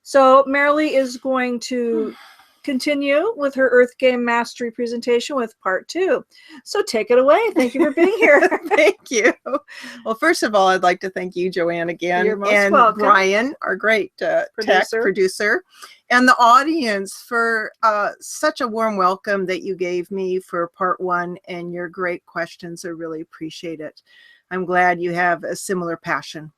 So Marilee is going to continue with her Earth Game Mastery presentation with part 2. So take it away. Thank you for being here. Thank you. Well, first of all, I'd like to thank you, Joanne, again. You're most and welcome. Brian, our great tech producer, and the audience for such a warm welcome that you gave me for part 1 and your great questions. I really appreciate it. I'm glad you have a similar passion.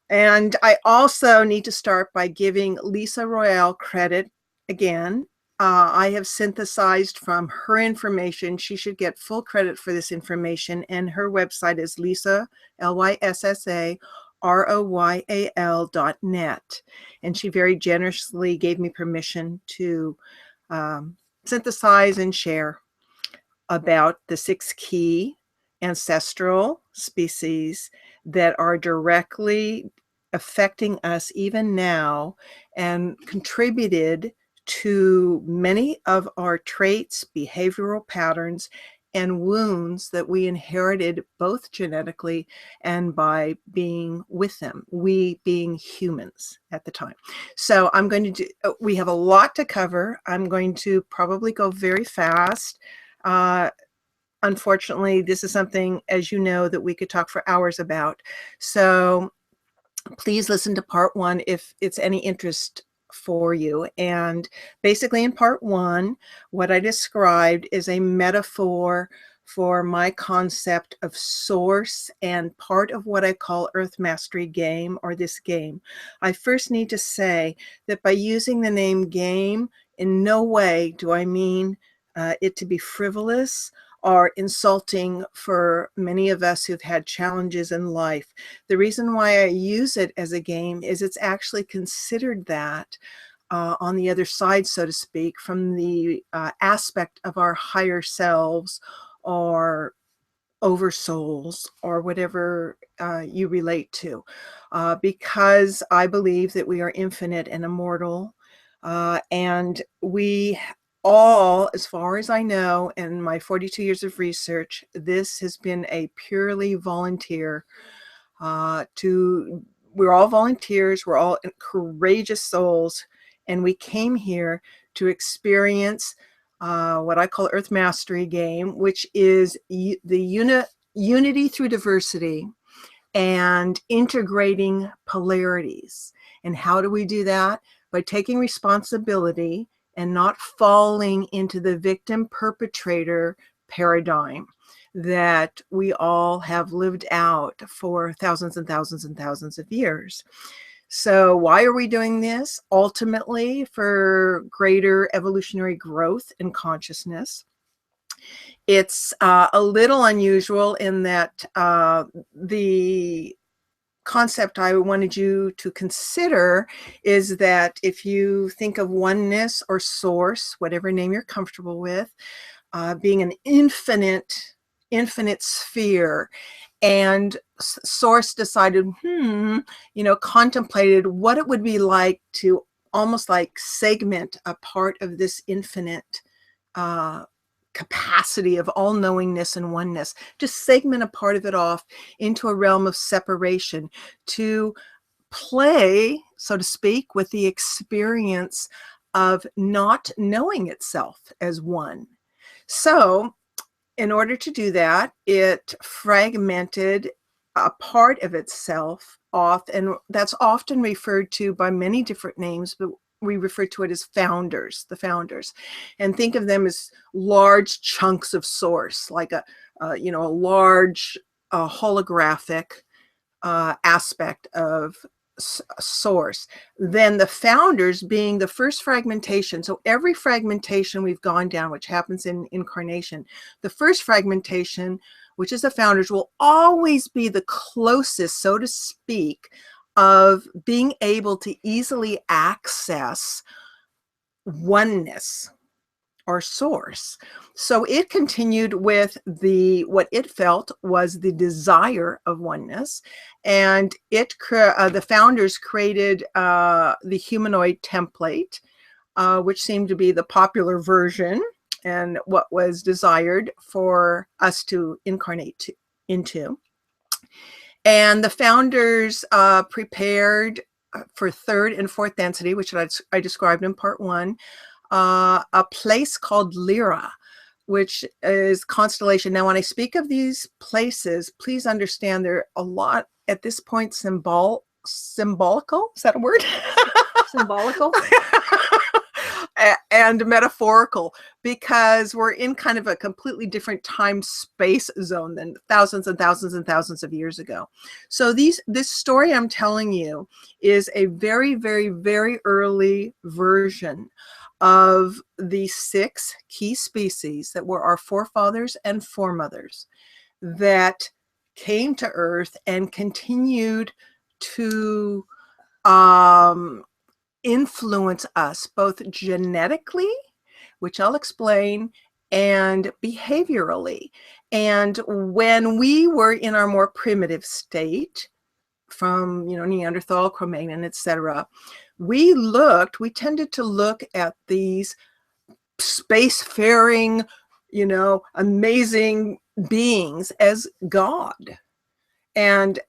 And I also need to start by giving Lisa Royale credit again. I have synthesized from her information. She should get full credit for this information. And her website is Lisa, Lyssa, ROYAL.net. And she very generously gave me permission to synthesize and share about the 6 key ancestral species that are directly affecting us even now and contributed to many of our traits, behavioral patterns, and wounds that we inherited both genetically and by being with them, we being humans at the time. So I'm going to do, we have a lot to cover. I'm going to probably go very fast. Unfortunately, this is something, as you know, that we could talk for hours about. So please listen to part 1 if it's any interest for you. And basically in part 1, what I described is a metaphor for my concept of source and part of what I call Earth Mastery game, or this game. I first need to say that by using the name game, in no way do I mean it to be frivolous or insulting for many of us who've had challenges in life. The reason why I use it as a game is it's actually considered that on the other side, so to speak, from the aspect of our higher selves or oversouls or whatever you relate to, because I believe that we are infinite and immortal, and we all, as far as I know, in my 42 years of research, this has been a purely volunteer. We're all volunteers, we're all courageous souls, and we came here to experience what I call Earth Mastery game, which is the unity through diversity and integrating polarities. And how do we do that? By taking responsibility and not falling into the victim-perpetrator paradigm that we all have lived out for thousands and thousands and thousands of years. So why are we doing this? Ultimately, for greater evolutionary growth in consciousness. It's a little unusual in that the concept I wanted you to consider is that if you think of oneness or source, whatever name you're comfortable with, being an infinite sphere, and source decided, contemplated what it would be like to almost like segment a part of this infinite capacity of all-knowingness and oneness, just segment a part of it off into a realm of separation to play, so to speak, with the experience of not knowing itself as one. So in order to do that, it fragmented a part of itself off, and that's often referred to by many different names, but we refer to it as founders, the founders, and think of them as large chunks of source, like a large holographic aspect of source. Then the founders being the first fragmentation. So every fragmentation we've gone down, which happens in incarnation, the first fragmentation, which is the founders, will always be the closest, so to speak, of being able to easily access oneness or source. So it continued with what it felt was the desire of oneness, and the founders created the humanoid template, which seemed to be the popular version and what was desired for us to incarnate into. And the founders prepared for third and fourth density, which I described in part one, a place called Lyra, which is constellation. Now, when I speak of these places, please understand they're a lot at this point symbolical. Is that a word? Symbolical. And metaphorical, because we're in kind of a completely different time space zone than thousands and thousands and thousands of years ago. So this story I'm telling you is a very, very, very early version of the 6 key species that were our forefathers and foremothers that came to Earth and continued to influence us both genetically, which I'll explain, and behaviorally. And when we were in our more primitive state, from Neanderthal, Cro-Magnon, etc., we tended to look at these spacefaring, amazing beings as God, and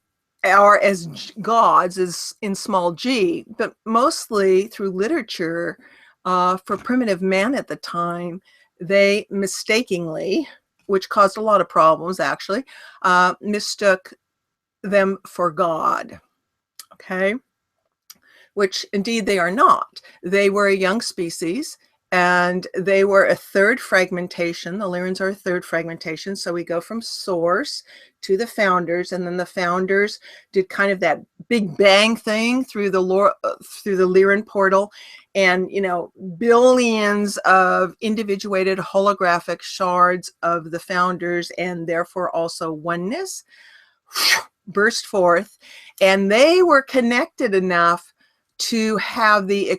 or as gods is in small g, but mostly through literature. For primitive man at the time, they mistakenly, which caused a lot of problems actually, mistook them for God. Okay, which indeed they are not. They were a young species, and they were a third fragmentation. The Lyrans are a third fragmentation. So we go from source to the founders, and then the founders did kind of that big bang thing through the Lyran portal, and billions of individuated holographic shards of the founders, and therefore also oneness, burst forth, and they were connected enough to have to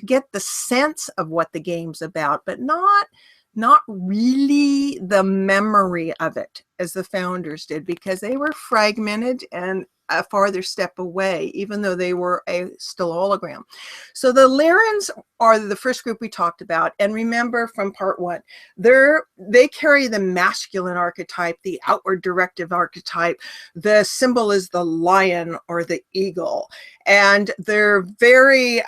get the sense of what the game's about, but not really the memory of it as the founders did, because they were fragmented and a farther step away, even though they were still a hologram. So the Lyrans are the first group we talked about. And remember from part one, they carry the masculine archetype, the outward directive archetype. The symbol is the lion or the eagle. And they're very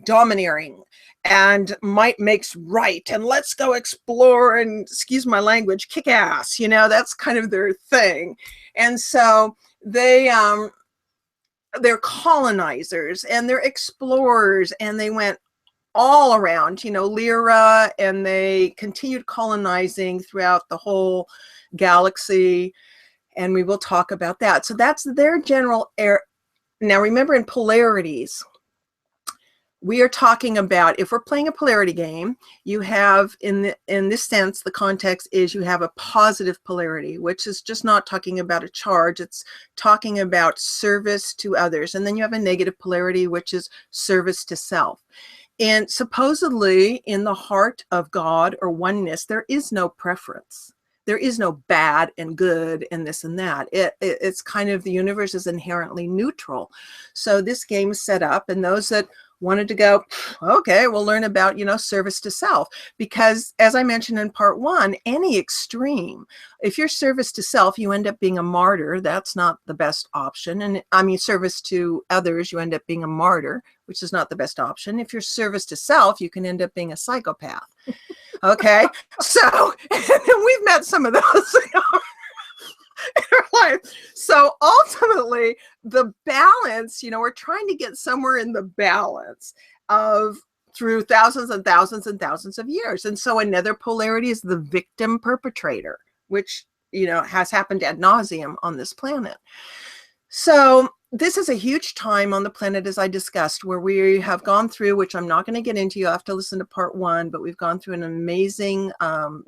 domineering, and might makes right, and let's go explore, and excuse my language, kick ass. That's kind of their thing. And so they're colonizers and they're explorers, and they went all around, Lyra, and they continued colonizing throughout the whole galaxy, and we will talk about that. So that's their general air. Now remember, in polarities, we are talking about, if we're playing a polarity game, you have, in this sense, the context is you have a positive polarity, which is just not talking about a charge. It's talking about service to others. And then you have a negative polarity, which is service to self. And supposedly, in the heart of God or oneness, there is no preference. There is no bad and good and this and that. It's kind of, the universe is inherently neutral. So this game is set up, and those that wanted to go, okay, we'll learn about, service to self. Because as I mentioned in part one, any extreme, if you're service to self, you end up being a martyr. That's not the best option. And I mean, service to others, you end up being a martyr, which is not the best option. If you're service to self, you can end up being a psychopath. Okay. So, and we've met some of those in our life. So ultimately, the balance, we're trying to get somewhere in the balance of through thousands and thousands and thousands of years. And so another polarity is the victim perpetrator, which, has happened ad nauseum on this planet. So this is a huge time on the planet, as I discussed, where we have gone through, which I'm not going to get into, you have to listen to part one, but we've gone through an amazing,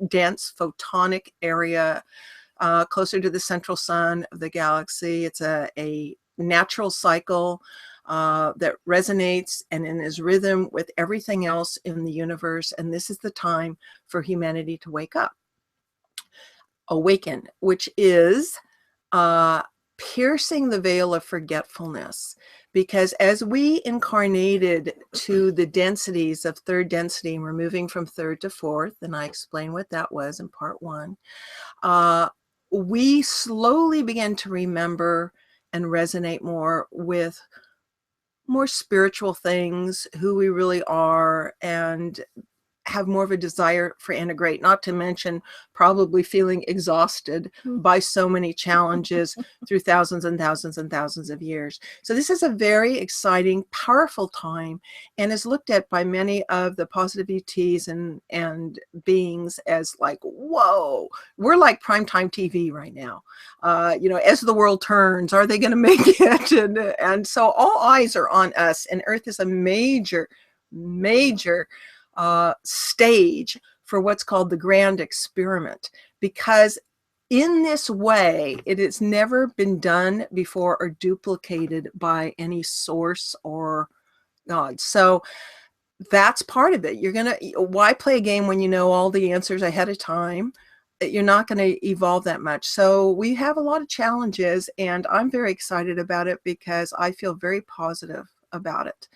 dense photonic area closer to the central sun of the galaxy. It's a natural cycle that resonates and is rhythm with everything else in the universe. And this is the time for humanity to wake up. Awaken, which is piercing the veil of forgetfulness. Because as we incarnated to the densities of third density, and we're moving from third to fourth, and I explained what that was in part one, we slowly began to remember and resonate more with more spiritual things, who we really are, and have more of a desire for integrate, not to mention probably feeling exhausted by so many challenges through thousands and thousands and thousands of years. So this is a very exciting, powerful time, and is looked at by many of the positive ETs and beings as like, whoa, we're like primetime TV right now. As the world turns, are they going to make it? And so all eyes are on us, and Earth is a major stage for what's called the Grand Experiment, because in this way, it has never been done before or duplicated by any source or God. So that's part of it. Why play a game when you know all the answers ahead of time? You're not going to evolve that much. So we have a lot of challenges, and I'm very excited about it because I feel very positive about it.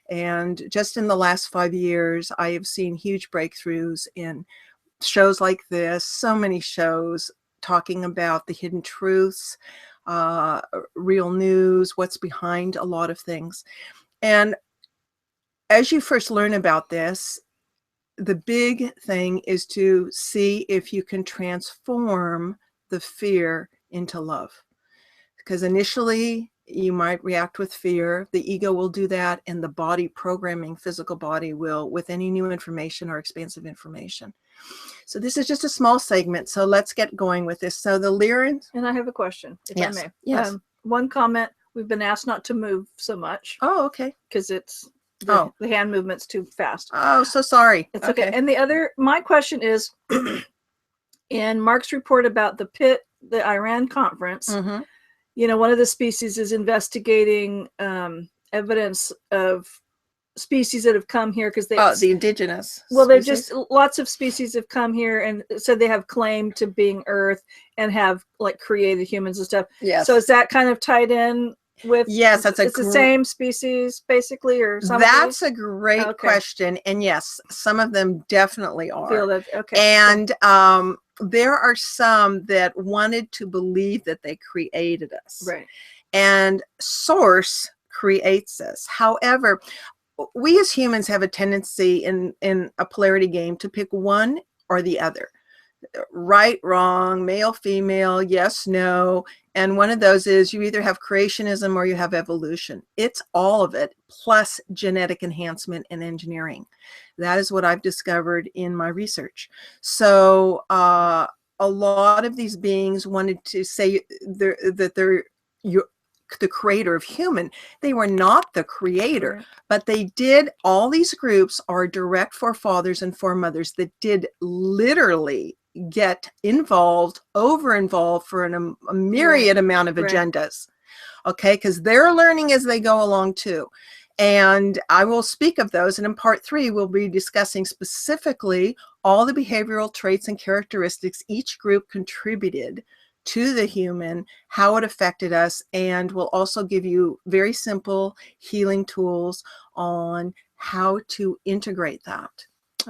And just in the last 5 years, I have seen huge breakthroughs in shows like this, so many shows talking about the hidden truths, real news, what's behind a lot of things. And as you first learn about this, the big thing is to see if you can transform the fear into love. Because initially, you might react with fear. The ego will do that, and the body programming, physical body, will with any new information or expansive information. So this is just a small segment, so let's get going with this. So the Lyrans. And I have a question, if I may. Yes. One comment, we've been asked not to move so much. Oh, okay. Because it's the hand movement's too fast. Oh, so sorry. It's okay. And my question is, in Mark's report about the Iran conference, one of the species is investigating evidence of species that have come here because the indigenous. Well, they've just lots of species have come here and said they have claim to being Earth and have like created humans and stuff. Yes. So is that kind of tied in with? Yes, it's the same species basically, or something? That's a great question, and yes, some of them definitely are. Feel that, okay. And there are some that wanted to believe that they created us. Right. And Source creates us. However, we as humans have a tendency in a polarity game to pick one or the other. Right, wrong, male, female, yes, no. And one of those is you either have creationism or you have evolution. It's all of it, plus genetic enhancement and engineering. That is what I've discovered in my research. So a lot of these beings wanted to say that they're the creator of human. They were not the creator, but they did. All these groups are direct forefathers and foremothers that did literally get involved, over-involved for a myriad amount of agendas. Okay, because they're learning as they go along too. And I will speak of those. And in part 3, we'll be discussing specifically all the behavioral traits and characteristics each group contributed to the human, how it affected us, and we'll also give you very simple healing tools on how to integrate that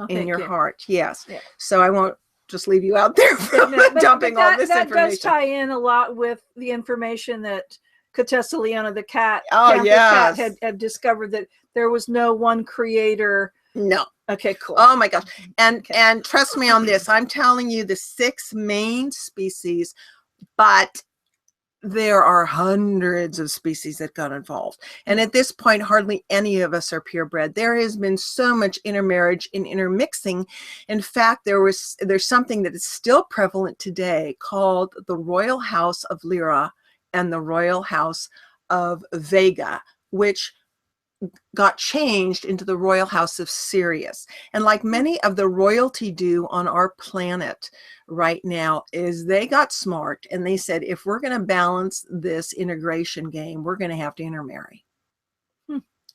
in your heart. Yes. Yeah. So I won't just leave you out there from dumping all this information. That does tie in a lot with the information that Contessa Leona, the cat, cat had discovered, that there was no one creator. No. Okay, cool. Oh my gosh. And trust me on this, I'm telling you the 6 main species, but there are hundreds of species that got involved. And at this point, hardly any of us are purebred. There has been so much intermarriage and intermixing. In fact, there's something that is still prevalent today called the Royal House of Lyra and the Royal House of Vega, which got changed into the Royal House of Sirius. And like many of the royalty do on our planet right now, is they got smart and they said, if we're going to balance this integration game, we're going to have to intermarry.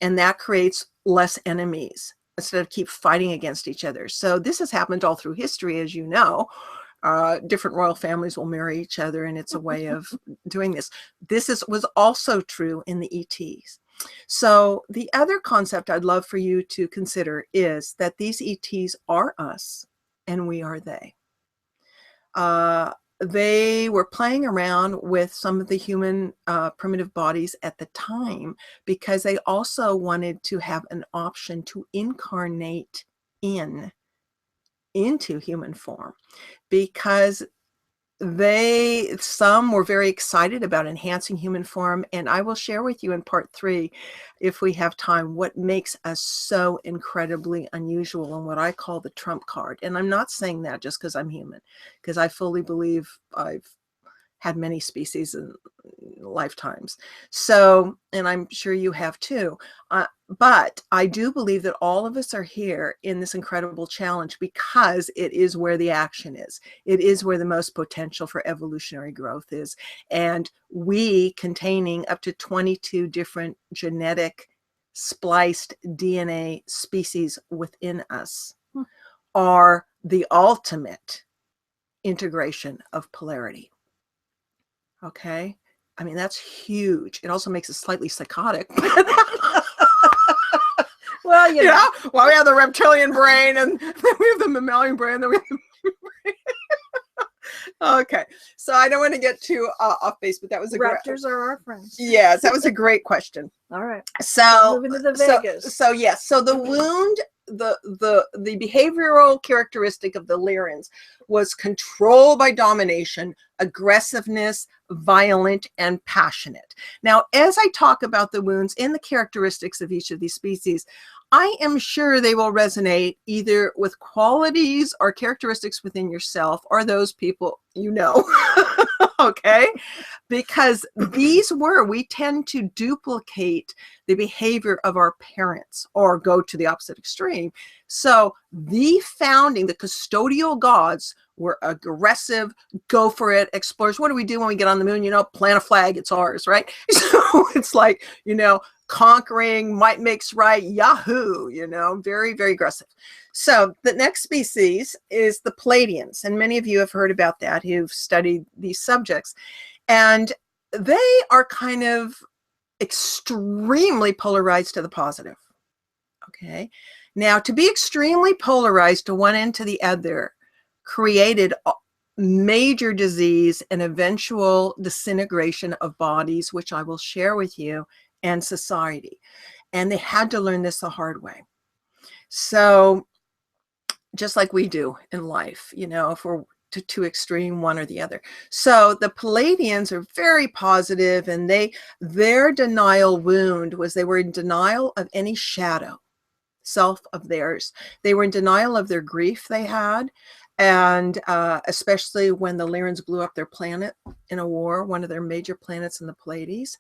And that creates less enemies instead of keep fighting against each other. So this has happened all through history, as you know. Different royal families will marry each other, and it's a way of doing this. This was also true in the ETs. So the other concept I'd love for you to consider is that these ETs are us and we are they. they were playing around with some of the human primitive bodies at the time because they also wanted to have an option to incarnate into human form, because some were very excited about enhancing human form. And I will share with you in part 3, if we have time, what makes us so incredibly unusual and what I call the trump card. And I'm not saying that just because I'm human, because I fully believe I've had many species in lifetimes. So, and I'm sure you have too. But I do believe that all of us are here in this incredible challenge because it is where the action is. It is where the most potential for evolutionary growth is. And we, containing up to 22 different genetic spliced DNA species within us, are the ultimate integration of polarity. Okay. I mean, that's huge. It also makes it slightly psychotic. Well, you know. Well, we have the reptilian brain, and then we have the mammalian brain, then we have the brain. Okay. So I don't want to get too off base, but that was a Raptors are our friends. Yes, that was a great question. All right. So moving to the Vegas. So yes. So the wound, the behavioral characteristic of the Lyrans was control by domination, aggressiveness, violent, and passionate. Now, as I talk about the wounds and the characteristics of each of these species, I am sure they will resonate either with qualities or characteristics within yourself or those people you know. Okay? Because we tend to duplicate the behavior of our parents or go to the opposite extreme. So the custodial gods were aggressive, go for it, explorers. What do we do when we get on the moon? Plant a flag, it's ours, right? So it's like, conquering, might makes right, yahoo, very, very aggressive. So the next species is the Palladians. And many of you have heard about that who've studied these subjects. And they are kind of extremely polarized to the positive. Okay. Now, to be extremely polarized to one end to the other created major disease and eventual disintegration of bodies, which I will share with you, and society. And they had to learn this the hard way. So just like we do in life, if we're too extreme, one or the other. So the Palladians are very positive, and their denial wound was they were in denial of any shadow self of theirs. They were in denial of their grief they had, and especially when the Lyrans blew up their planet in a war, one of their major planets in the Pleiades,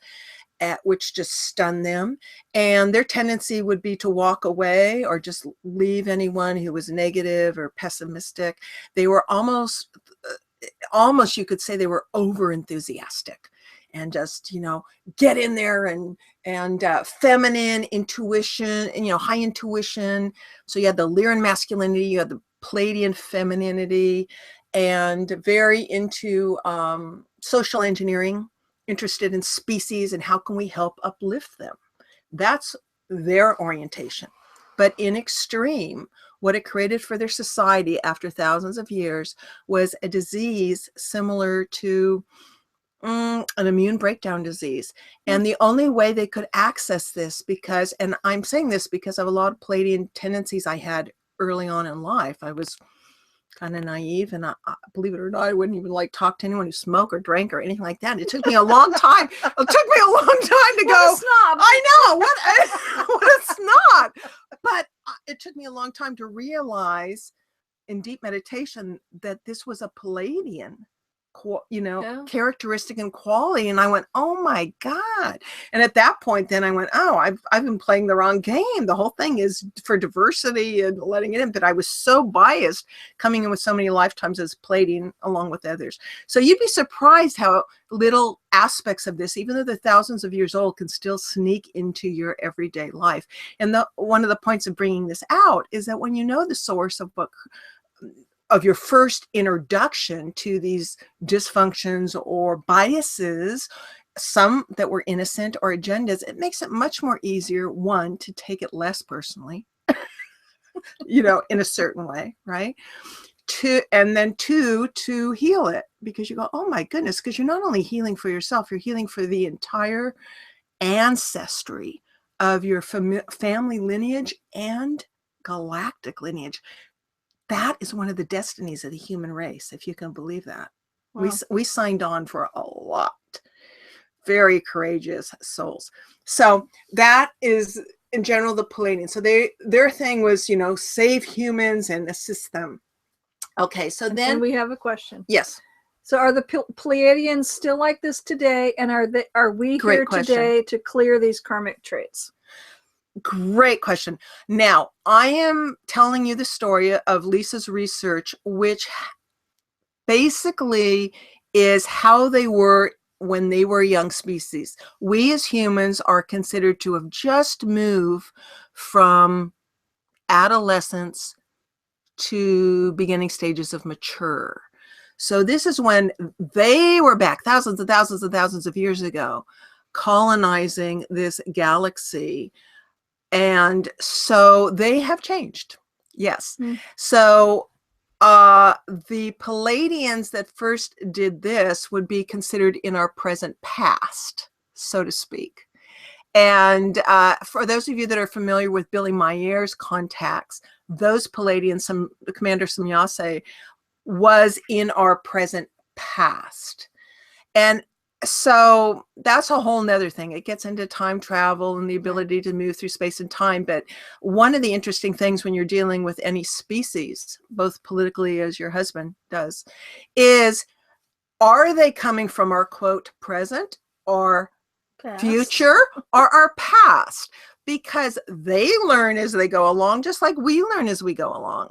which just stunned them. And their tendency would be to walk away or just leave anyone who was negative or pessimistic. They were almost you could say they were over enthusiastic and just, get in there and feminine intuition and, high intuition. So you had the Lyran masculinity, you had the Palladian femininity, and very into social engineering, interested in species and how can we help uplift them. That's their orientation. But in extreme, what it created for their society after thousands of years was a disease similar to an immune breakdown disease. And the only way they could access this, and I'm saying this because of a lot of Palladian tendencies I had early on in life. I was kind of naive, and I, believe it or not, I wouldn't even talk to anyone who smoked or drank or anything like that. It took me a long time. It took me a long time to go. Snob. I know what a snob. But it took me a long time to realize in deep meditation that this was a Palladian characteristic and quality. And I went, oh my God. And at that point, then I went, oh, I've been playing the wrong game. The whole thing is for diversity and letting it in. But I was so biased coming in with so many lifetimes as Palladian along with others. So you'd be surprised how little aspects of this, even though they're thousands of years old, can still sneak into your everyday life. And one of the points of bringing this out is that when you know the source of your first introduction to these dysfunctions or biases, some that were innocent or agendas, it makes it much more easier, one, to take it less personally, in a certain way, right? and then two, to heal it, because you go, oh my goodness, because you're not only healing for yourself, you're healing for the entire ancestry of your family lineage and galactic lineage. That is one of the destinies of the human race, if you can believe that. Wow. We signed on for a lot. Very courageous souls. So that is in general the Pleiadians. So their thing was, you know, save humans and assist them. Okay, so then we have a question. Yes. So are the Pleiadians still like this today? And are we Great here question. today to clear these karmic traits? Great question. Now, I am telling you the story of Lisa's research, which basically is how they were when they were a young species. We as humans are considered to have just moved from adolescence to beginning stages of mature. So this is when they were back thousands and thousands and thousands of years ago, colonizing this galaxy. And so they have changed. Yes. So the Pleiadians that first did this would be considered in our present past, so to speak. And for those of you that are familiar with Billy Mayer's contacts, those Pleiadians, Commander Samyase, was in our present past. And so that's a whole nother thing. It gets into time travel and the ability to move through space and time. But one of the interesting things when you're dealing with any species, both politically as your husband does, is are they coming from our quote present or future or our past? Because they learn as they go along, just like we learn as we go along.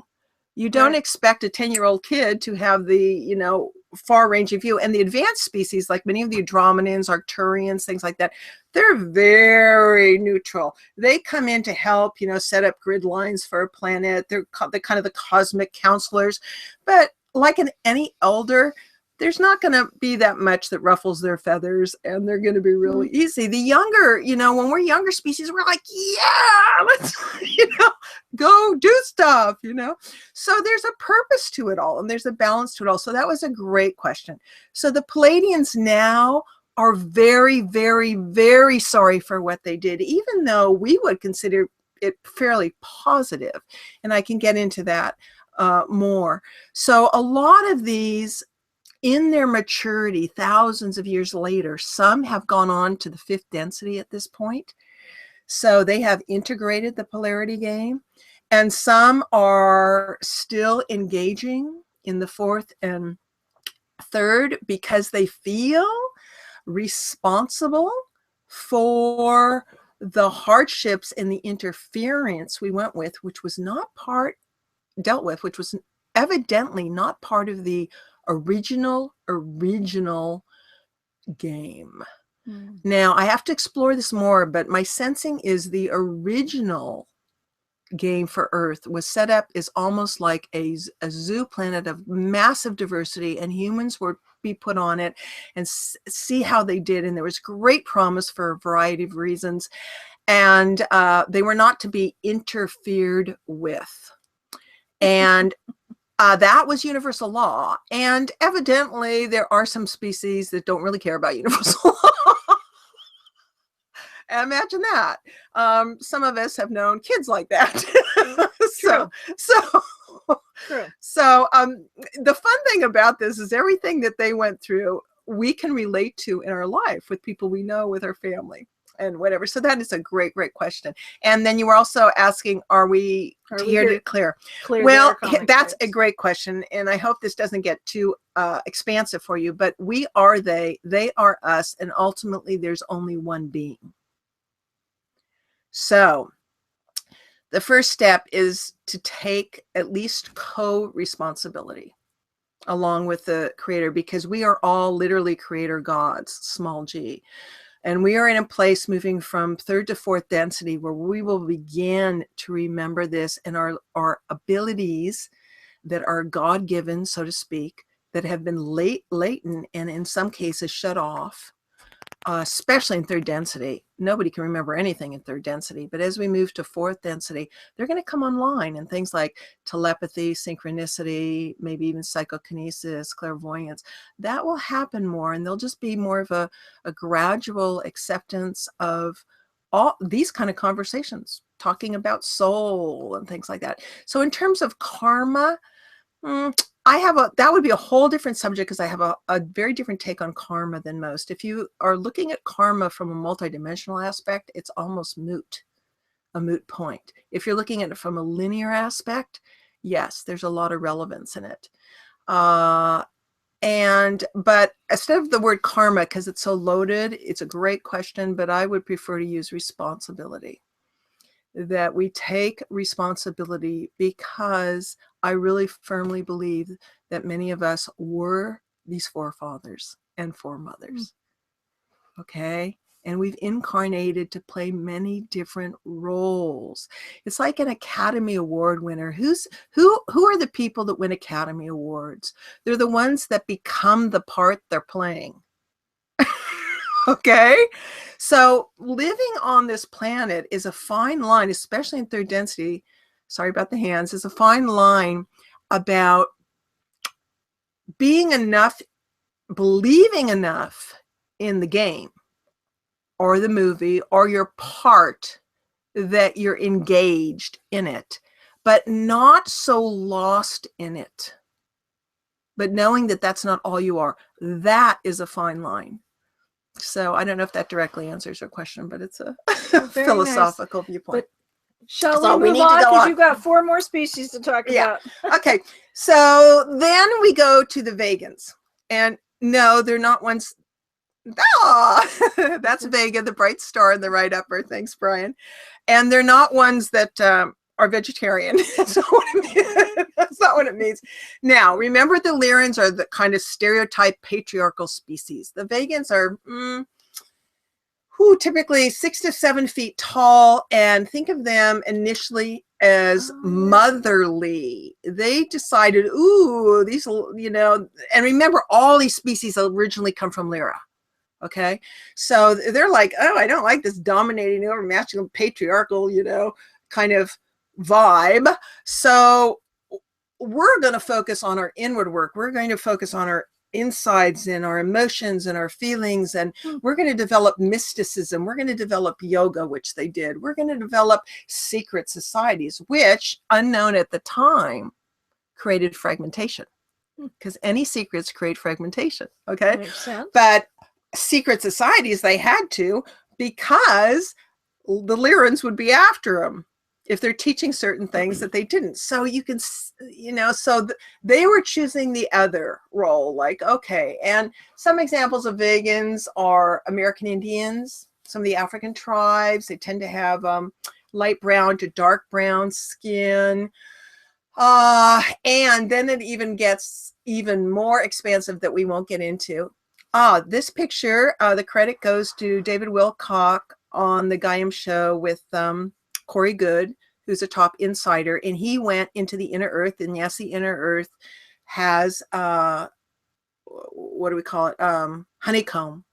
You don't expect a 10-year-old kid to have the, you know, far-ranging view. And the advanced species, like many of the Andromedans, Arcturians, things like that, they're very neutral. They come in to help, you know, set up grid lines for a planet. They're kind of the cosmic counselors. But like in any elder, there's not going to be that much that ruffles their feathers, and they're going to be really easy. The younger, you know, when we're younger species, we're like, yeah, let's, you know, go do stuff, you know. So there's a purpose to it all, and there's a balance to it all. So that was a great question. So the Pleiadians now are very, very, very sorry for what they did, even though we would consider it fairly positive. And I can get into that more. So a lot of these, in their maturity, thousands of years later, some have gone on to the 5th density at this point. So they have integrated the polarity game, and some are still engaging in the 4th and 3rd because they feel responsible for the hardships and the interference we went with, which was not dealt with, which was evidently not part of the original game. Now, I have to explore this more, but my sensing is the original game for Earth was set up as almost like a zoo planet of massive diversity, and humans would be put on it and see how they did. And there was great promise for a variety of reasons. And they were not to be interfered with. And that was universal law. And evidently, there are some species that don't really care about universal law. Imagine that. Some of us have known kids like that. So the fun thing about this is everything that they went through, we can relate to in our life with people we know, with our family and whatever. So that is a great, great question. And then you were also asking, are we here to clear? Well, that's a great question. And I hope this doesn't get too expansive for you, but we are they are us. And ultimately there's only one being. So the first step is to take at least co-responsibility along with the creator, because we are all literally creator gods, small g. And we are in a place moving from 3rd to 4th density where we will begin to remember this, and our abilities that are God-given, so to speak, that have been latent and in some cases shut off, especially in third density. Nobody can remember anything in third density, but as we move to fourth density, they're going to come online, and things like telepathy, synchronicity, maybe even psychokinesis, clairvoyance, that will happen more, and there'll just be more of a gradual acceptance of all these kind of conversations, talking about soul and things like that. So in terms of karma, that would be a whole different subject, because I have a very different take on karma than most. If you are looking at karma from a multidimensional aspect, it's almost a moot point. If you're looking at it from a linear aspect, yes, there's a lot of relevance in it. But instead of the word karma, because it's so loaded, it's a great question, but I would prefer to use responsibility. That we take responsibility, because I really firmly believe that many of us were these forefathers and foremothers. Okay? And we've incarnated to play many different roles. It's like an Academy Award winner. Who are the people that win Academy Awards? They're the ones that become the part they're playing. Okay? So living on this planet is a fine line, especially in third density. Sorry about the hands. Is a fine line about being enough, believing enough in the game or the movie or your part that you're engaged in it, but not so lost in it. But knowing that that's not all you are, that is a fine line. So I don't know if that directly answers your question, but it's a philosophical nice viewpoint. But shall we move on? Because you've got 4 more species to talk about. Okay. So then we go to the vegans. And no, they're not ones. That's Vega, the bright star in the right upper. Thanks, Brian. And they're not ones that are vegetarian. That's not what it means. That's not what it means. Now, remember, the Lyrans are the kind of stereotype patriarchal species. The vegans are typically 6 to 7 feet tall, and think of them initially as motherly. They decided, these, and remember, all these species originally come from Lyra. Okay, so they're like, I don't like this dominating over masculine patriarchal, kind of vibe. So we're going to focus on our inward work. We're going to focus on our insides and our emotions and our feelings, and we're going to develop mysticism. We're going to develop yoga, which they did. We're going to develop secret societies, which, unknown at the time, created fragmentation, because any secrets create fragmentation. Okay, makes sense. But secret societies, they had to, because the Lyrans would be after them if they're teaching certain things that they didn't. So you can, they were choosing the other role, like, okay. And some examples of vegans are American Indians, some of the African tribes. They tend to have light brown to dark brown skin. And then it even gets even more expansive that we won't get into. This picture, the credit goes to David Wilcock on the Gaiam show with Corey Good, who's a top insider, and he went into the inner earth. And yes, the inner earth has what do we call it? Honeycomb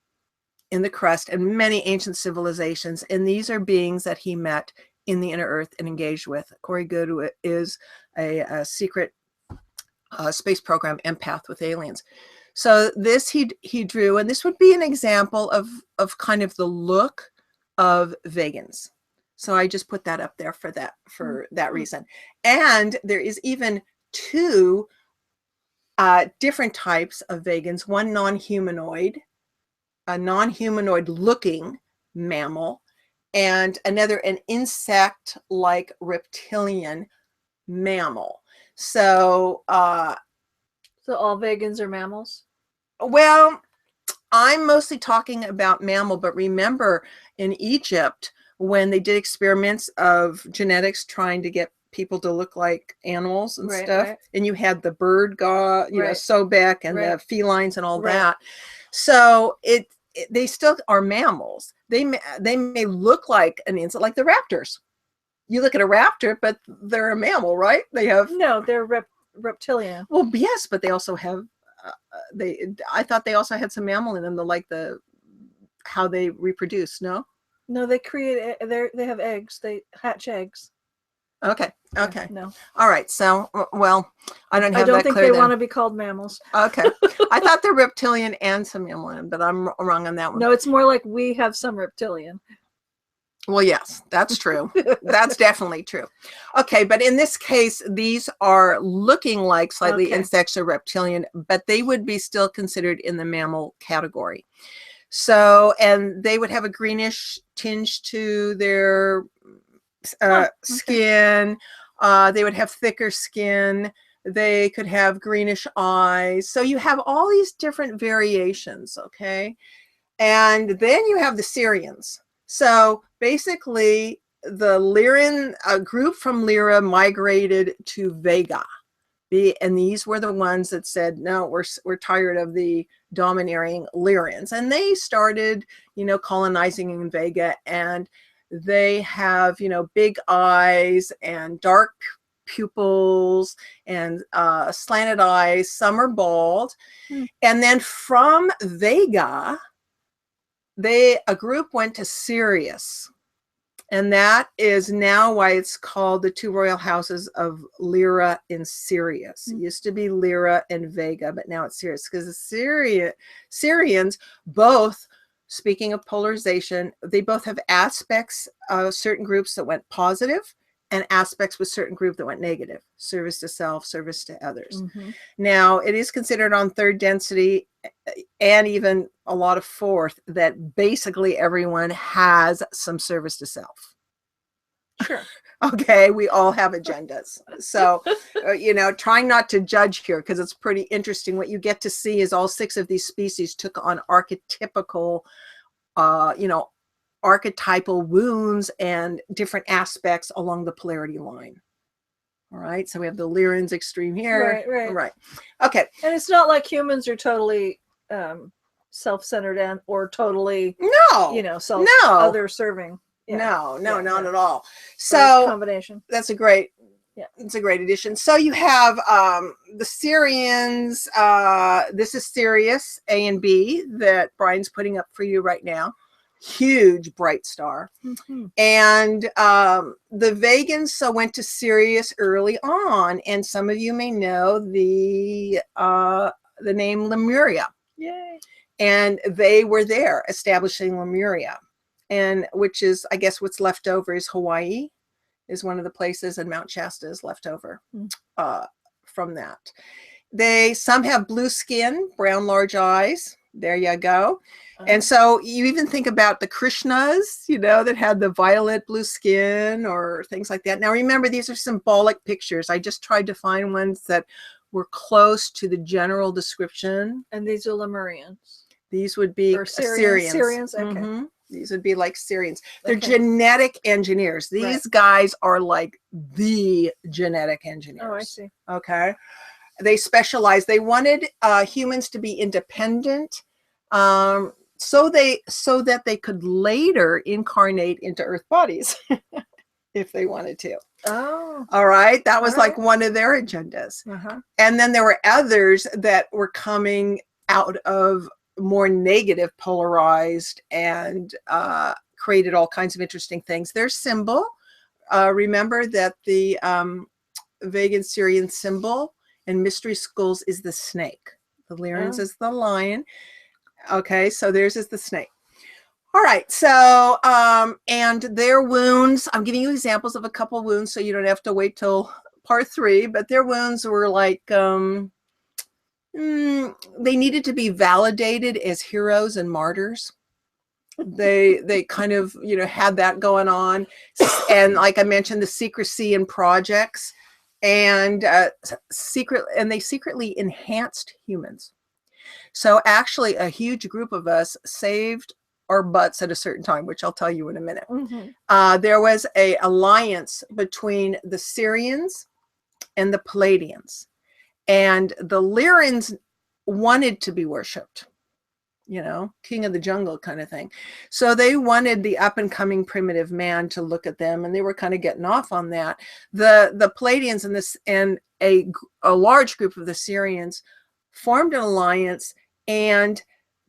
in the crust, and many ancient civilizations. And these are beings that he met in the inner earth and engaged with. Corey Good is a secret space program empath with aliens. So this he drew, and this would be an example of kind of the look of vegans. So I just put that up there for that reason. And there is even 2 different types of vegans. One non-humanoid, a non-humanoid looking mammal, and another an insect-like reptilian mammal. So so all vegans are mammals? Well, I'm mostly talking about mammal, but remember in Egypt, when they did experiments of genetics trying to get people to look like animals and stuff, and you had the bird god, Sobek, and the felines and all that. So they still are mammals. They may look like an insect, like the raptors. You look at a raptor, but they're a mammal, right? They're reptilian. Well, yes, but they also have I thought they also had some mammal in them, like the how they reproduce, no? No, they create, they have eggs. They hatch eggs. Okay. Okay. No. All right. So, well, I don't have I don't that think clear they then. want to be called mammals. Okay. I thought they're reptilian and some mammalian, but I'm wrong on that one. No, it's more like we have some reptilian. Well, yes, that's true. That's definitely true. Okay, but in this case, these are looking like slightly insects or reptilian, but they would be still considered in the mammal category. So, and they would have a greenish tinge to their skin. They would have thicker skin. They could have greenish eyes. So you have all these different variations, okay? And then you have the Syrians. So basically, the Lyran, a group from Lyra migrated to Vega. And these were the ones that said, no, we're tired of the domineering Lyrans. And they started, colonizing in Vega. And they have, big eyes and dark pupils and slanted eyes. Some are bald. And then from Vega, a group went to Sirius, and that is now why it's called the two royal houses of Lyra and Sirius. It used to be Lyra and Vega, but now it's Sirius, because the Syrians both, speaking of polarization, they both have aspects of certain groups that went positive and aspects with certain group that went negative: service to self, service to others. Now, it is considered on third density and even a lot of fourth that basically everyone has some service to self. Sure. Okay, we all have agendas. So, trying not to judge here, because it's pretty interesting. What you get to see is all 6 of these species took on archetypical, archetypal wounds and different aspects along the polarity line. All right, so we have the Lyrans extreme here. Right. Okay. And it's not like humans are totally self-centered or totally other serving. No, not at all. So combination. That's a great. Yeah, it's a great addition. So you have the Syrians. This is Sirius A and B that Brian's putting up for you right now. Huge bright star. And the Vegans went to Sirius early on, and some of you may know the name Lemuria. Yay! And they were there establishing Lemuria, and which is, I guess, what's left over is Hawaii, is one of the places, and Mount Shasta is left over from that. Some have blue skin, brown large eyes. There you go. And so you even think about the Krishnas, that had the violet blue skin or things like that. Now, remember, these are symbolic pictures. I just tried to find ones that were close to the general description. And these are Lemurians. These would be Syrians. Syrians, okay. These would be like Syrians. They're genetic engineers. These guys are like the genetic engineers. Oh, I see. Okay. They specialize. They wanted humans to be independent, so that they could later incarnate into Earth bodies if they wanted to. Oh. All right. That was like one of their agendas. And then there were others that were coming out of more negative, polarized, and created all kinds of interesting things. Their symbol, remember that the Vegan Syrian symbol in Mystery Schools is the snake. The Lyrans is the lion. Okay, so theirs is the snake. All right, so, and their wounds, I'm giving you examples of a couple wounds so you don't have to wait till part 3, but their wounds were like, they needed to be validated as heroes and martyrs. They kind of, had that going on. And like I mentioned, the secrecy in projects, and they secretly enhanced humans. So actually a huge group of us saved our butts at a certain time, which I'll tell you in a minute. There was an alliance between the Syrians and the Palladians, and the Lyrans wanted to be worshipped, king of the jungle kind of thing. So they wanted the up and coming primitive man to look at them, and they were kind of getting off on that. The Palladians and a large group of the Syrians formed an alliance, and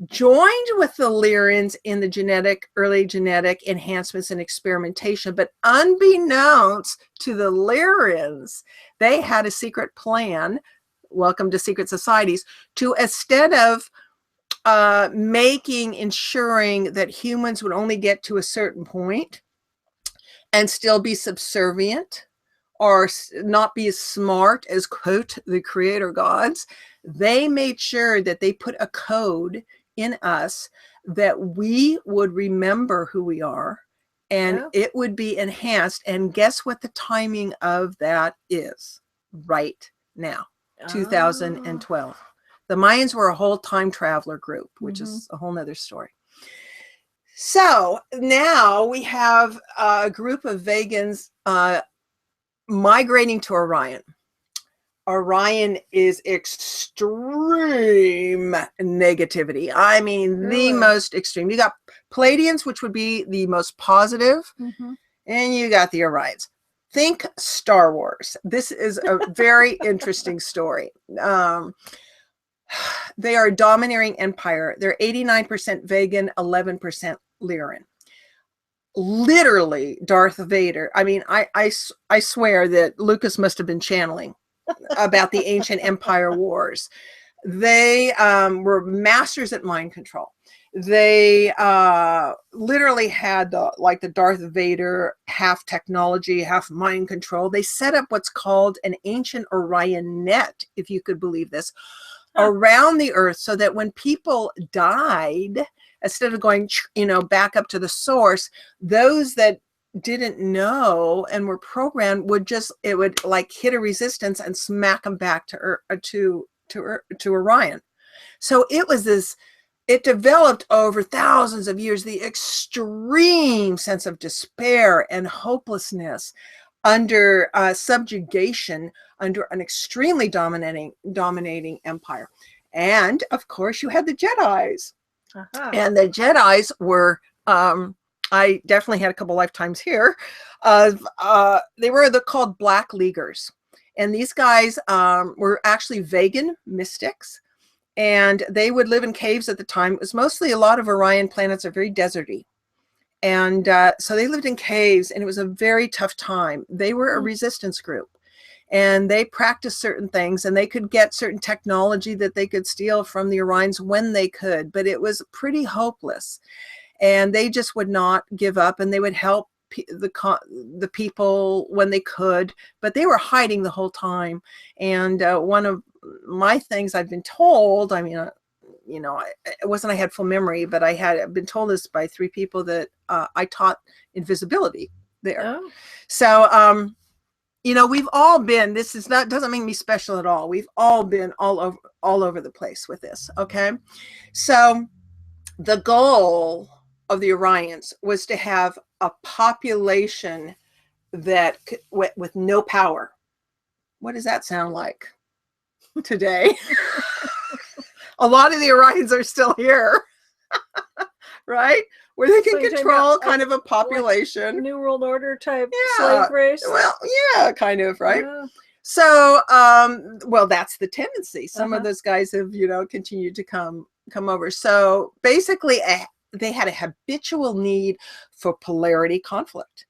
joined with the Lyrians in the early genetic enhancements and experimentation. But unbeknownst to the Lyrians, they had a secret plan, welcome to secret societies, to instead of ensuring that humans would only get to a certain point and still be subservient or not be as smart as, quote, the creator gods, they made sure that they put a code in us that we would remember who we are, and it would be enhanced. And guess what the timing of that is? Right now, 2012. The Mayans were a whole time traveler group, which is a whole nother story. So now we have a group of vegans migrating to Orion. Orion is extreme negativity. I mean, the most extreme. You got Pleiadians, which would be the most positive, and you got the Orions. Think Star Wars. This is a very interesting story. They are a domineering empire. They're 89% vegan, 11% Lyran. Literally Darth Vader. I mean, I swear that Lucas must have been channeling about the ancient empire wars. They were masters at mind control. They literally had the Darth Vader, half technology, half mind control. They set up what's called an ancient Orion net, if you could believe this, around the earth, so that when people died, instead of going, back up to the source, those that didn't know and were programmed would like hit a resistance and smack them back to Orion. So it developed over thousands of years, the extreme sense of despair and hopelessness under subjugation, under an extremely dominating empire. And of course you had the Jedis. And the Jedis were, I definitely had a couple lifetimes here. They were called Black Leaguers. And these guys were actually vegan mystics. And they would live in caves at the time. It was mostly, a lot of Orion planets are very deserty. And so they lived in caves, and it was a very tough time. They were a resistance group. And they practiced certain things, and they could get certain technology that they could steal from the Orions when they could. But it was pretty hopeless. And they just would not give up, and they would help the people when they could, but they were hiding the whole time. And one of my things I've been told, I mean, it wasn't I had full memory, but I've been told this by 3 people that I taught invisibility there. So, we've all been, doesn't make me special at all. We've all been all over the place with this. Okay. So the goal of the Orions was to have a population that with no power. What does that sound like today? A lot of the Orions are still here, right? Where they can control kind of a population. Like New World Order type slave race. Well, yeah, kind of, right? Yeah. So, well, that's the tendency. Some of those guys have, continued to come over. So basically, they had a habitual need for polarity conflict.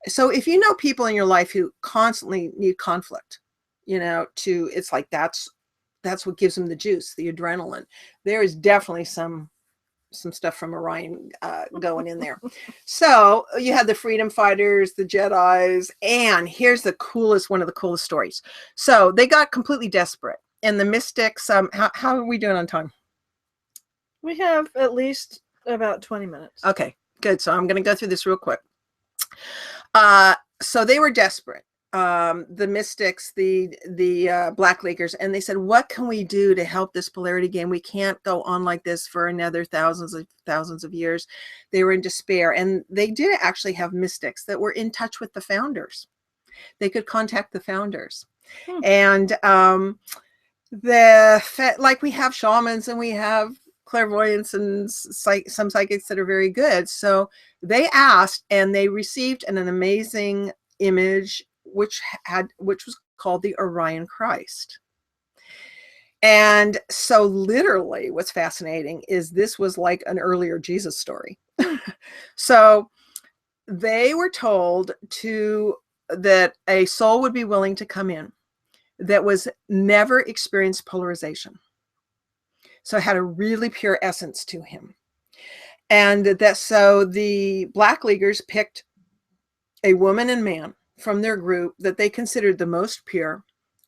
So if you know people in your life who constantly need conflict, it's like that's what gives them the juice, the adrenaline. There is definitely some stuff from Orion going in there. So you had the freedom fighters, the Jedis, and here's one of the coolest stories. So they got completely desperate, and the mystics. How are we doing on time? We have at least about 20 minutes. Okay, good. So I'm going to go through this real quick. So they were desperate. The mystics, the Black Leaguers, and they said, what can we do to help this polarity game? We can't go on like this for another thousands of years. They were in despair, and they did actually have mystics that were in touch with the founders. They could contact the founders. And like we have shamans, and we have clairvoyants and some psychics that are very good. So they asked, and they received an amazing image which was called the Orion Christ. And so literally what's fascinating is this was like an earlier Jesus story. So they were told that a soul would be willing to come in that was never experienced polarization. So had a really pure essence to him. And so the Black Leaguers picked a woman and man from their group that they considered the most pure,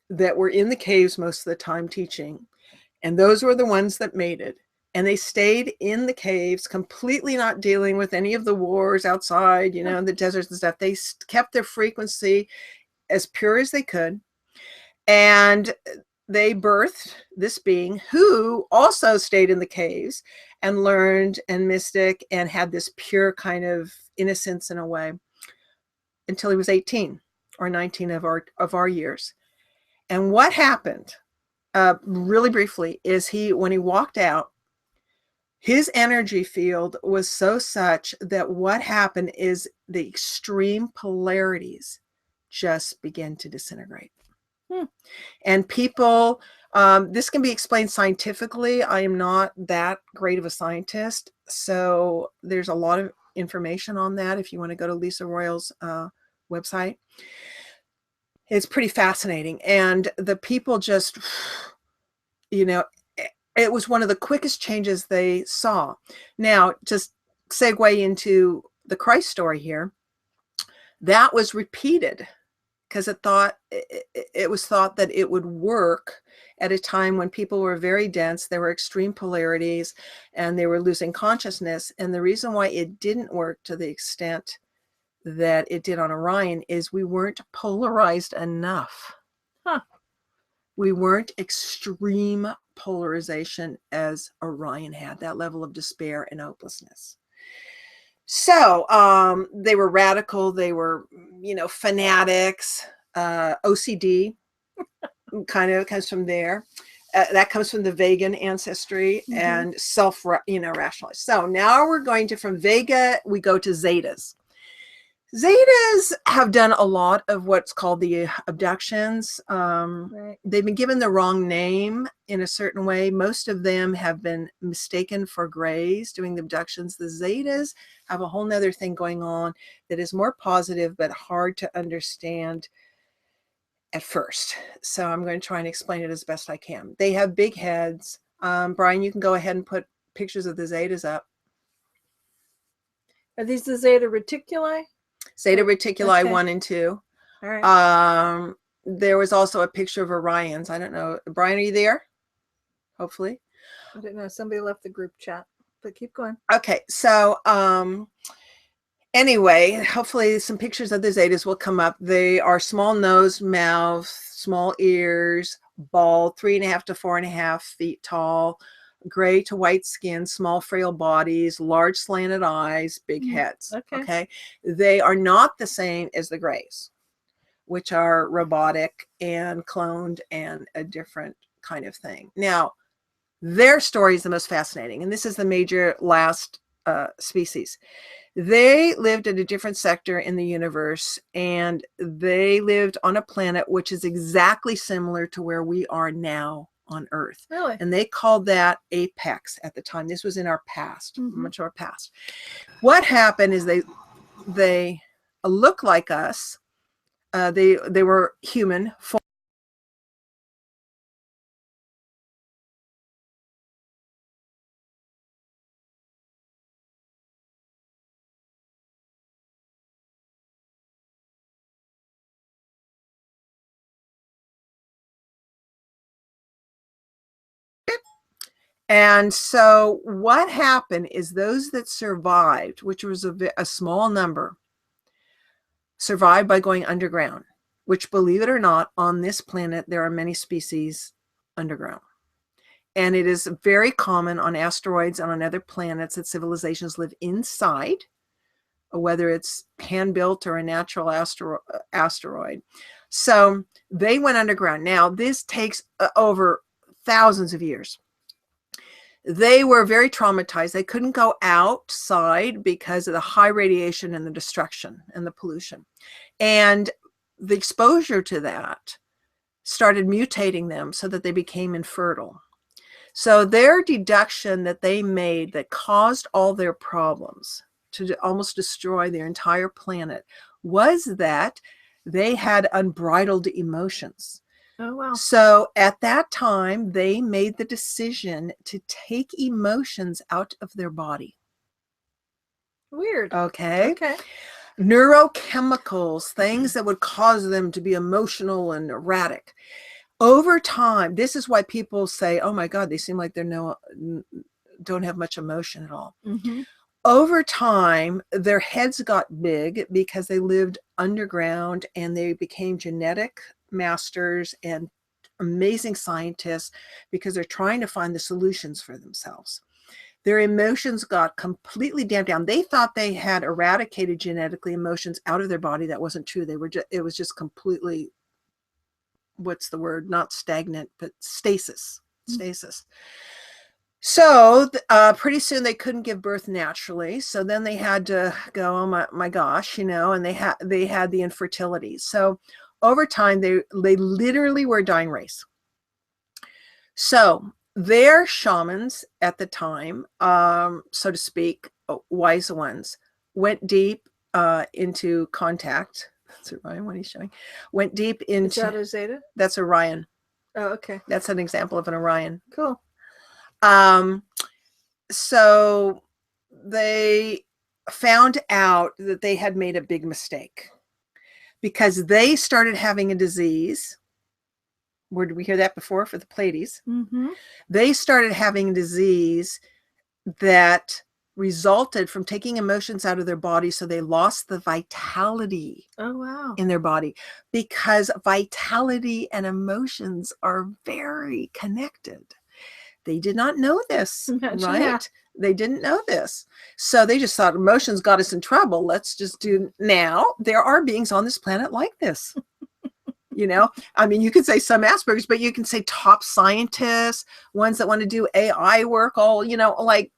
that were in the caves most of the time teaching. And those were the ones that made it. And they stayed in the caves, completely not dealing with any of the wars outside, the deserts and stuff. They kept their frequency as pure as they could. And they birthed this being who also stayed in the caves and learned and mystic and had this pure kind of innocence in a way until he was 18 or 19 of our years. And what happened, really briefly, is when he walked out, his energy field was so such that what happened is the extreme polarities just began to disintegrate. And people, this can be explained scientifically. I am not that great of a scientist, so there's a lot of information on that if you want to go to Lisa Royal's website. It's pretty fascinating. And the people just, it was one of the quickest changes they saw. Now, just segue into the Christ story here. That was repeated because it was thought that it would work at a time when people were very dense, there were extreme polarities, and they were losing consciousness. And the reason why it didn't work to the extent that it did on Orion is we weren't polarized enough. We weren't extreme polarization as Orion had, that level of despair and hopelessness. So they were radical, they were, fanatics, OCD kind of comes from there. That comes from the Vegan ancestry and rationalized. So now we're going from Vega, we go to Zetas. Zetas have done a lot of what's called the abductions. Right. They've been given the wrong name in a certain way. Most of them have been mistaken for Greys doing the abductions. The Zetas have a whole nother thing going on that is more positive but hard to understand at first. So I'm going to try and explain it as best I can. They have big heads. Brian, you can go ahead and put pictures of the Zetas up. Are these the Zeta Reticuli? Zeta Reticuli, okay. 1 and 2. All right. There was also a picture of Orions. I don't know. Brian, are you there? Hopefully. I don't know. Somebody left the group chat, but keep going. Okay. So anyway, hopefully some pictures of the Zetas will come up. They are small nose, mouth, small ears, bald, 3.5 to 4.5 feet tall, gray to white skin, small frail bodies, large slanted eyes, big heads. Okay. They are not the same as the Greys, which are robotic and cloned and a different kind of thing. Now, their story is the most fascinating, and this is the major last species. They lived at a different sector in the universe, and they lived on a planet which is exactly similar to where we are now on Earth. Really? And they called that Apex at the time. This was in our past, much of our past. What happened is they look like us. They were human. And so what happened is those that survived, which was a small number, survived by going underground, which, believe it or not, on this planet, there are many species underground. And it is very common on asteroids and on other planets that civilizations live inside, whether it's hand-built or a natural asteroid. So they went underground. Now, this takes over thousands of years. They were very traumatized. They couldn't go outside because of the high radiation and the destruction and the pollution. And the exposure to that started mutating them so that they became infertile. So their deduction that they made that caused all their problems to almost destroy their entire planet was that they had unbridled emotions. Oh, wow. So at that time, they made the decision to take emotions out of their body. Weird. Okay. Okay. Neurochemicals, things that would cause them to be emotional and erratic. Over time, this is why people say, oh my God, they seem like don't have much emotion at all. Mm-hmm. Over time, their heads got big because they lived underground and they became genetic masters and amazing scientists because they're trying to find the solutions for themselves. Their emotions got completely damped down. They thought they had eradicated genetically emotions out of their body. That wasn't true. It was just completely, what's the word? Not stagnant, but stasis. Stasis. So pretty soon they couldn't give birth naturally. So then they had to go, oh my gosh, and they had the infertility. So over time, they literally were a dying race. So their shamans at the time, so to speak, wise ones, went deep into contact. That's Orion, what he's showing. Went deep into... Is that a Zeta? That's Orion. Oh, okay. That's an example of an Orion. Cool. So they found out that they had made a big mistake because they started having a disease. Where did we hear that before for the Pleiades? Mm-hmm. They started having a disease that resulted from taking emotions out of their body. So they lost the vitality in their body, because vitality and emotions are very connected. They did not know this, right? Yeah. They didn't know this. So they just thought emotions got us in trouble. Let's just do... Now, there are beings on this planet like this. I mean, you could say some Asperger's, but you can say top scientists, ones that want to do AI work, all, like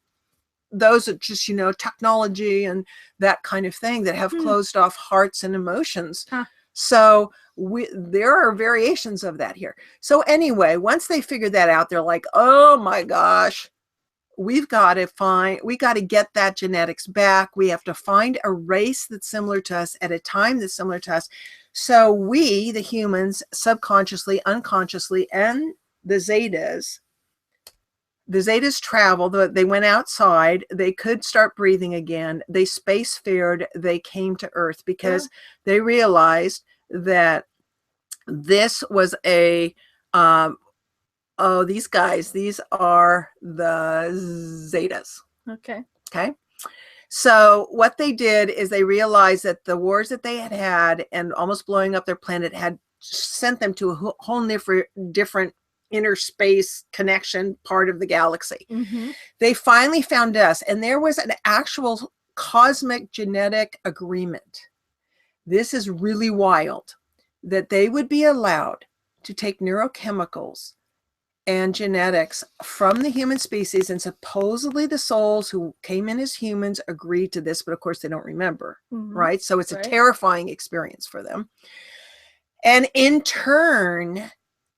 those are just, technology and that kind of thing that have closed off hearts and emotions. Huh. So there are variations of that here. So anyway, once they figured that out, they're like, oh my gosh, we got to get that genetics back. We have to find a race that's similar to us at a time that's similar to us. So we, the humans, subconsciously, unconsciously, and the Zetas traveled. They went outside. They could start breathing again. They spacefared. They came to Earth because they realized that this was these guys, these are the Zetas. Okay. So what they did is they realized that the wars that they had and almost blowing up their planet had sent them to a whole different inner space connection part of the galaxy. Mm-hmm. They finally found us, and there was an actual cosmic genetic agreement. This is really wild, that they would be allowed to take neurochemicals and genetics from the human species, and supposedly the souls who came in as humans agreed to this, but of course they don't remember, right? So it's a terrifying experience for them. And in turn,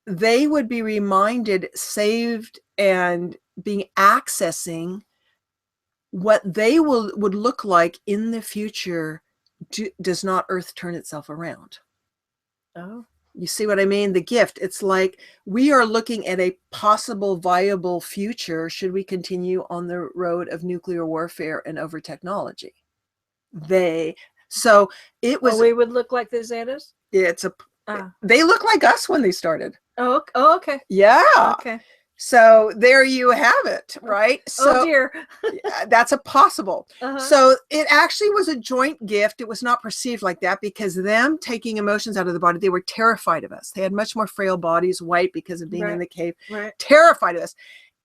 they would be reminded, saved, and being accessing what they would look like in the future. Does not Earth turn itself around? Oh. You see what I mean? The gift. It's like we are looking at a possible viable future should we continue on the road of nuclear warfare and over technology. So it was... we would look like the Zetas? They look like us when they started. Oh, okay. Yeah. Okay. So there you have it, right? So, dear. That's a possible. So it actually was a joint gift. It was not perceived like that because them taking emotions out of the body, they were terrified of us. They had much more frail bodies, white because of being in the cave, terrified of us.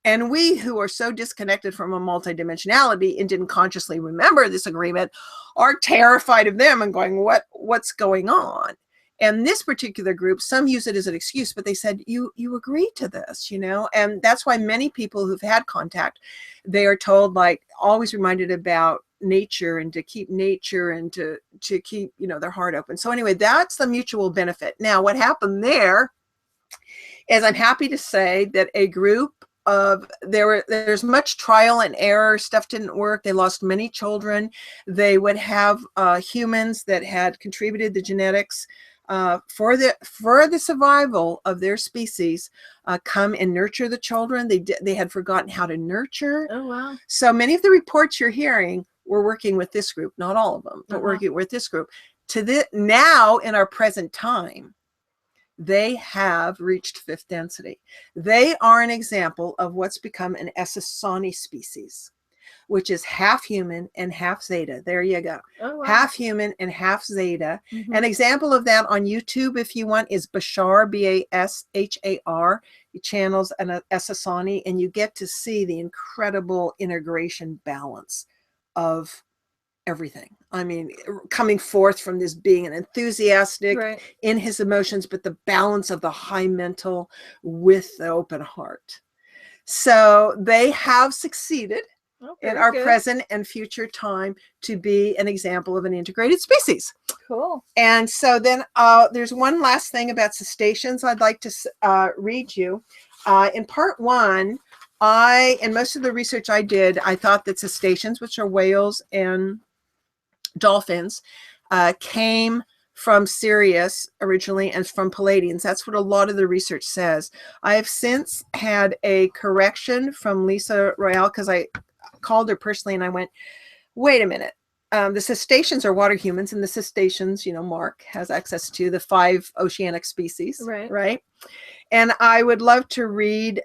And we, who are so disconnected from a multidimensionality and didn't consciously remember this agreement, are terrified of them and going, what's going on? And this particular group, some use it as an excuse, but they said, you agreed to this, and that's why many people who've had contact, they are told, like, always reminded about nature and to keep nature and to keep, their heart open. So anyway, that's the mutual benefit. Now, what happened there As I'm happy to say that a group of there's much trial and error. Stuff didn't work. They lost many children. They would have humans that had contributed the genetics for the survival of their species come and nurture the children. They had forgotten how to nurture. Oh, wow. So many of the reports you're hearing, we're working with this group, not all of them, but working with this group. Now in our present time, they have reached fifth density. They are an example of what's become an Essassani species, which is half human and half Zeta. There you go. Oh, wow. Half human and half Zeta. An example of that on YouTube, if you want, is Bashar, Bashar. He channels an Essassani, and you get to see the incredible integration balance of everything. I mean, coming forth from this being an enthusiastic in his emotions, but the balance of the high mental with the open heart. So they have succeeded in our present and future time to be an example of an integrated species. Cool. And so then there's one last thing about cetaceans I'd like to read you. In part one, in most of the research I did, I thought that cetaceans, which are whales and dolphins, came from Sirius originally and from Palladians. That's what a lot of the research says. I have since had a correction from Lisa Royale, because I called her personally and I went, wait a minute. The cetaceans are water humans, and the cetaceans, Mark has access to the 5 oceanic species, right? And I would love to read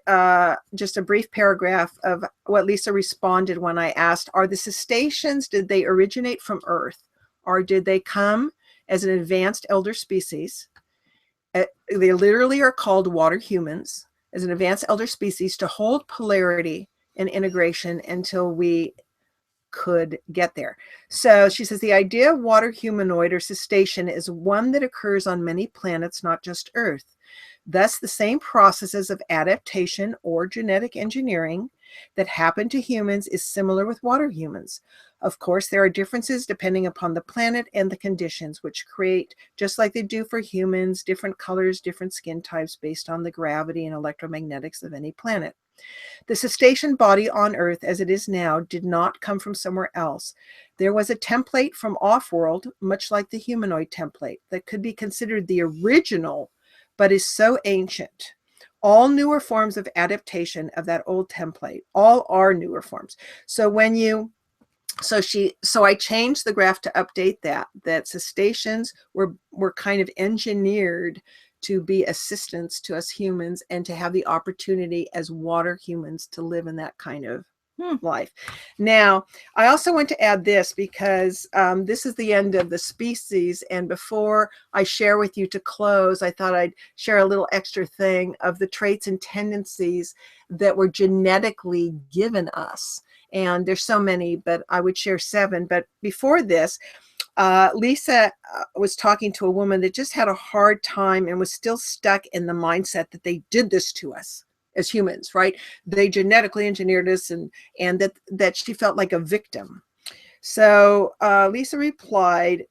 just a brief paragraph of what Lisa responded when I asked, are the cetaceans, did they originate from Earth, or did they come as an advanced elder species? They literally are called water humans, as an advanced elder species, to hold polarity and integration until we could get there. So she says, the idea of water humanoid or cetacean is one that occurs on many planets, not just Earth. Thus, the same processes of adaptation or genetic engineering that happen to humans is similar with water humans. Of course, there are differences depending upon the planet and the conditions, which create, just like they do for humans, different colors, different skin types based on the gravity and electromagnetics of any planet. The cetacean body on Earth as it is now did not come from somewhere else. There was a template from off-world, much like the humanoid template, that could be considered the original, but is so ancient. All newer forms of adaptation of that old template, all are newer forms. So I changed the graph to update that cetaceans were kind of engineered to be assistants to us humans and to have the opportunity as water humans to live in that kind of life. Now, I also want to add this because this is the end of the species. And before I share with you to close, I thought I'd share a little extra thing of the traits and tendencies that were genetically given us. And there's so many, but I would share 7. But before this, Lisa was talking to a woman that just had a hard time and was still stuck in the mindset that they did this to us as humans, right? They genetically engineered us, and that she felt like a victim. So Lisa replied,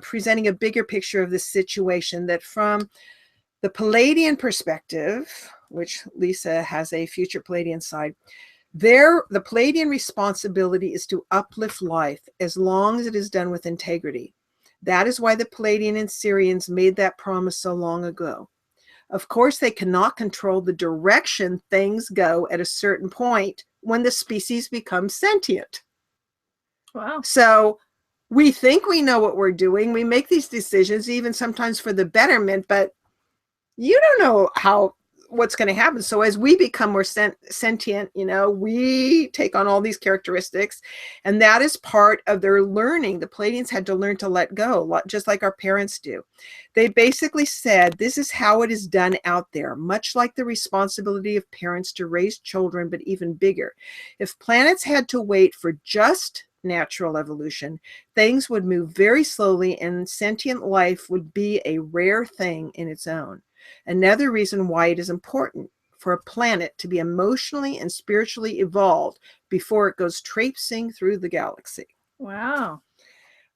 presenting a bigger picture of the situation, that from the Palladian perspective, which Lisa has a future Palladian side, the Palladian responsibility is to uplift life as long as it is done with integrity. That is why the Palladian and Syrians made that promise so long ago. Of course, they cannot control the direction things go at a certain point when the species becomes sentient. Wow. So we think we know what we're doing. We make these decisions, even sometimes for the betterment, but you don't know what's going to happen. So as we become more sentient, we take on all these characteristics, and that is part of their learning. The Palladians had to learn to let go, just like our parents do. They basically said, this is how it is done out there, much like the responsibility of parents to raise children, but even bigger. If planets had to wait for just natural evolution, things would move very slowly, and sentient life would be a rare thing in its own. Another reason why it is important for a planet to be emotionally and spiritually evolved before it goes traipsing through the galaxy. Wow.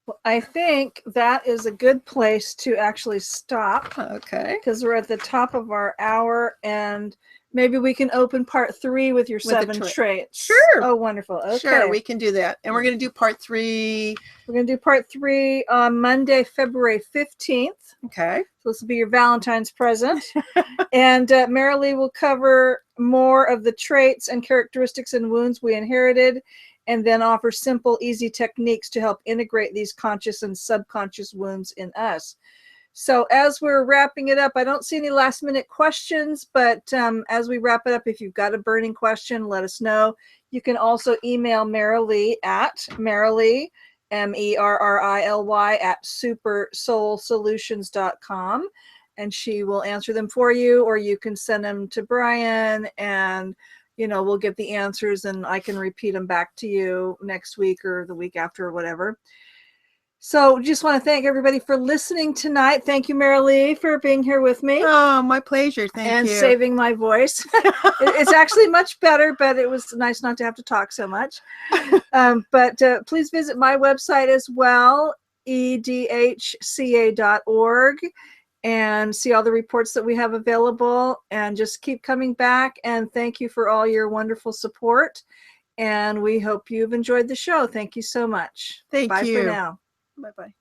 Well, I think that is a good place to actually stop. Okay. Because we're at the top of our hour, and maybe we can open part 3 with your 7 traits. Sure. Oh, wonderful. Okay. Sure, we can do that. And we're going to do part 3. We're going to do part 3 on Monday, February 15th. Okay. So this will be your Valentine's present. And Marilee will cover more of the traits and characteristics and wounds we inherited, and then offer simple, easy techniques to help integrate these conscious and subconscious wounds in us. So as we're wrapping it up, I don't see any last minute questions, but as we wrap it up, if you've got a burning question, let us know. You can also email Marilee at Marilee, MERRILY, at supersoulsolutions.com, and she will answer them for you, or you can send them to Brian, and we'll get the answers, and I can repeat them back to you next week or the week after or whatever. So just want to thank everybody for listening tonight. Thank you, Marilee, for being here with me. Oh, my pleasure. Thank you. And saving my voice. It's actually much better, but it was nice not to have to talk so much. But please visit my website as well, edhca.org, and see all the reports that we have available. And just keep coming back. And thank you for all your wonderful support. And we hope you've enjoyed the show. Thank you so much. Thank you. Bye for now. Bye-bye.